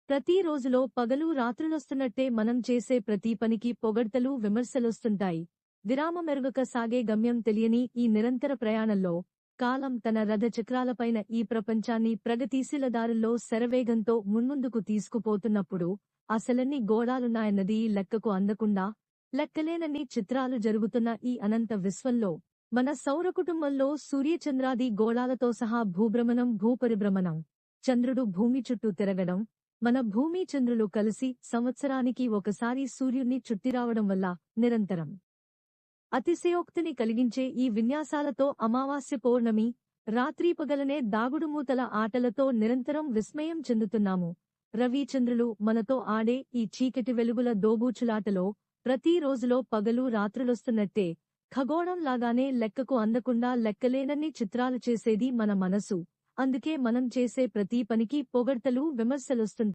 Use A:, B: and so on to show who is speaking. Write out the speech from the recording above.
A: ప్రతి రోజులో పగలు రాత్రులొస్తున్నట్టే మనం చేసే ప్రతి పనికి పొగడ్తలు విమర్శలొస్తుంటాయి. విరామమెరుగక సాగే గమ్యం తెలియని ఈ నిరంతర ప్రయాణంలో కాలం తన రథచక్రాలపైన ఈ ప్రపంచాన్ని ప్రగతిశీల దారుల్లో శరవేగంతో మున్ముందుకు తీసుకుపోతున్నప్పుడు అసలెన్ని గోళాలున్నాయన్నది లెక్కకు అందకుండా లెక్కలేనన్ని చిత్రాలు జరుగుతున్న ఈ అనంత విశ్వంలో మన సౌరకుటుంబంలో సూర్యచంద్రాది గోళాలతో సహా భూభ్రమణం భూపరిభ్రమణం, చంద్రుడు భూమి చుట్టూ తిరగడం, మన భూమి చంద్రులు కలిసి సంవత్సరానికి ఒకసారి సూర్యుణ్ణి చుట్టిరావడం వల్ల నిరంతరం అతిశయోక్తిని కలిగించే ఈ విన్యాసాలతో అమావాస్య పౌర్ణమి, రాత్రీపగలనే దాగుడుమూతల ఆటలతో నిరంతరం విస్మయం చెందుతున్నాము. రవిచంద్రులు మనతో ఆడే ఈ చీకటి వెలుగుల దోబూచులాటలో ప్రతి రోజులో పగలు రాత్రులొస్తున్నట్టే ఖగోళం లాగానే లెక్కకు అందకుండా లెక్కలేనన్ని చిత్రాలు చేసేది మన మనసు. అందుకే మనం చేసే ప్రతి పనికి పొగడ్తలు విమర్శలొస్తుంటాయి.